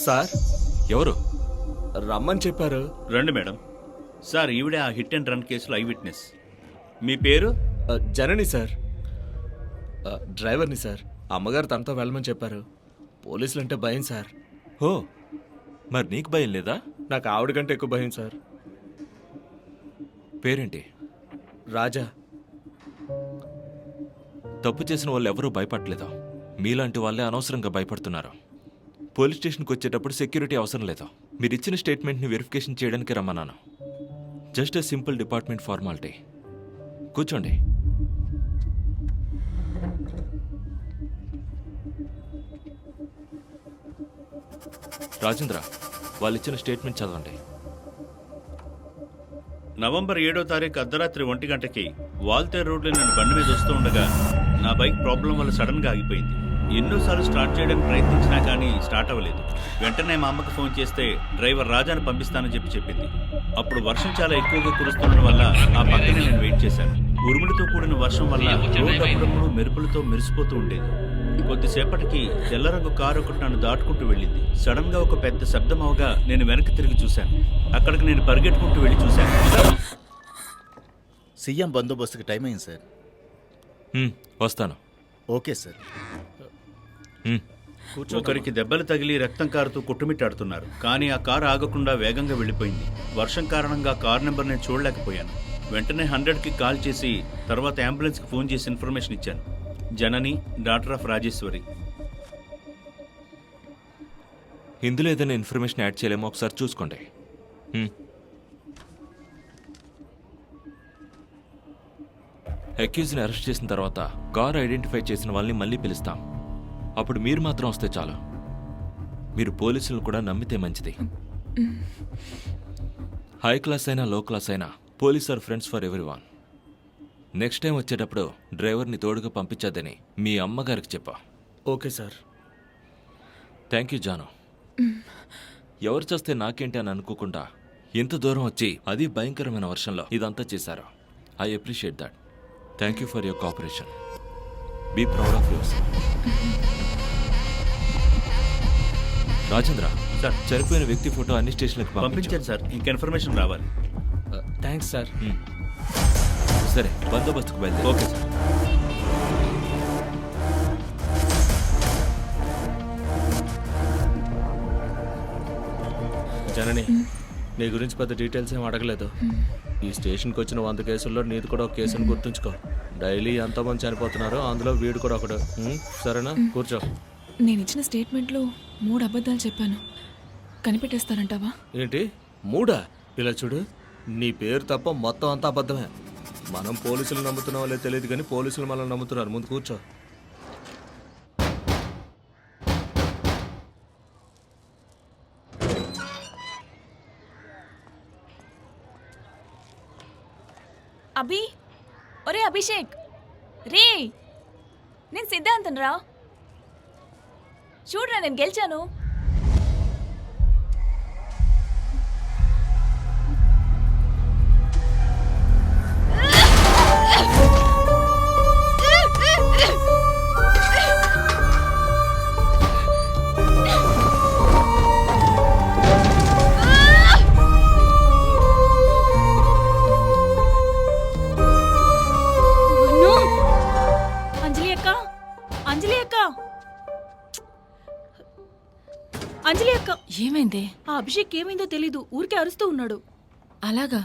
Sir ఎవరు? రమ్మని చెప్పారు. రండి మేడం. సార్ ఈవిడే ఆ హిట్ అండ్ రన్ కేసులో ఐ విట్నెస్. మీ పేరు? జనని సార్. డ్రైవర్ని సార్. అమ్మగారు తనతో వెళ్ళమని చెప్పారు. పోలీసులు అంటే భయం సార్. ఓ, మరి నీకు భయం లేదా? నాకు ఆవిడ కంటే ఎక్కువ భయం సార్. పేరేంటి? రాజా. తప్పు చేసిన వాళ్ళు ఎవరూ భయపడలేదు. మీలాంటి వాళ్ళే అనవసరంగా భయపడుతున్నారు. పోలీస్ స్టేషన్కి వచ్చేటప్పుడు సెక్యూరిటీ అవసరం లేదు. మీరు ఇచ్చిన స్టేట్మెంట్ని వెరిఫికేషన్ చేయడానికి రమ్మన్నాను. Just a simple department formality. కూర్చోండి. రాజేంద్ర, వాళ్ళు ఇచ్చిన స్టేట్మెంట్ చదవండి. నవంబర్ 7వ తారీఖు అర్ధరాత్రి 1 గంటకి వాల్తేర్ రోడ్లో నేను బండి మీద వస్తూ ఉండగా నా బైక్ ప్రాబ్లం వల్ల సడన్గా ఆగిపోయింది. ఎన్నోసార్లు స్టార్ట్ చేయడానికి ప్రయత్నించినా కానీ స్టార్ట్ అవ్వలేదు. వెంటనే మా అమ్మకి ఫోన్ చేస్తే డ్రైవర్ రాజాను పంపిస్తానని చెప్పింది. అప్పుడు వర్షం చాలా ఎక్కువగా కురుస్తుండడం వల్ల ఆ పక్కనే నేను వెయిట్ చేశాను. ఉరుములతో కూడిన వర్షం వల్ల రోడ్డు అప్పుడప్పుడు మెరుపులతో మెరిసిపోతూ ఉండేది. కొద్దిసేపటికి తెల్ల రంగు కారు ఒకటి నన్ను దాటుకుంటూ వెళ్ళింది. సడన్ గా ఒక పెద్ద శబ్దం అవగా నేను వెనక్కి తిరిగి చూశాను. అక్కడికి నేను పరిగెట్టుకుంటూ వెళ్ళి చూశాను. సీఎం బందోబస్తుకి టైం అయింది సార్. వస్తాను. Okay sir. ఒకరికి దెబ్బలు తగిలి రక్తం కారుతూ కొట్టుమిట్టాడుతున్నారు. కానీ ఆ కారు ఆగకుండా వేగంగా వెళ్ళిపోయింది. వర్షం కారణంగా కార్ నెంబర్ నేను చూడలేకపోయాను. వెంటనే 100కి కాల్ చేసి తర్వాత అంబులెన్స్కి ఫోన్ చేసి ఇన్ఫర్మేషన్ ఇచ్చాను. జనని, డాటర్ ఆఫ్ రాజేశ్వరి. ఇందులో ఏదైనా ఇన్ఫర్మేషన్ యాడ్ చేయలేమో ఒకసారి చూసుకోండి. అక్యూజ్ని అరెస్ట్ చేసిన తర్వాత కార్ ఐడెంటిఫై చేసిన వాళ్ళని మళ్ళీ పిలుస్తాం. అప్పుడు మీరు మాత్రం వస్తే చాలు. మీరు పోలీసులను కూడా నమ్మితే మంచిది. హై క్లాస్ అయినా లో క్లాస్ అయినా police or friends for everyone. Next time వచ్చేటప్పుడు డ్రైవర్ని తోడుగా పంపించద్దని మీ అమ్మగారికి చెప్పా. Okay sir. థ్యాంక్ యూ జాను. ఎవరు చేస్తే నాకేంటి అని అనుకోకుండా ఇంత దూరం వచ్చి అది భయంకరమైన వర్షంలో ఇదంతా చేశారు. I appreciate that. Thank you for your cooperation. Be proud of yours. Rajendra sir, చనిపోయిన వ్యక్తి ఫోటో అన్ని స్టేషన్లకు పంపించాను సార్. ఇంకా ఇన్ఫర్మేషన్ రావాలి. Thanks sir. సరే, బందోబస్తుకు బయలుదేరి. Okay sir. జనని, నీ గురించి పెద్ద డీటెయిల్స్ ఏం అడగలేదు. ఈ స్టేషన్కి వచ్చిన 100 కేసుల్లో నీది కూడా ఒక కేసుని గుర్తుంచుకో. డైలీ ఎంతోమంది చనిపోతున్నారో అందులో వీడు కూడా ఒకడు. సరేనా? కూర్చో. నేను ఇచ్చిన స్టేట్మెంట్లో 3 అబద్ధాలు చెప్పాను. కనిపెట్టేస్తారంటావా? ఏంటి 3? ఇలా చూడు, నీ పేరు తప్ప మొత్తం అంతా అబద్ధమే. మనం పోలీసులు నమ్ముతున్నామో లేదో తెలియదు కానీ పోలీసులు మనల్ని నమ్ముతున్నారు. ముందు కూర్చో. అభి, ఒరే అభిషేక్, రే, నేను సిద్ధాంతన్ రా. చూడరా, నేను గెలిచాను. అంజలి అక్క, ఏమైంది? ఆ అభిషేక్ ఏమైందో తెలీదు, ఊరికే అరుస్తూ ఉన్నాడు. అలాగా?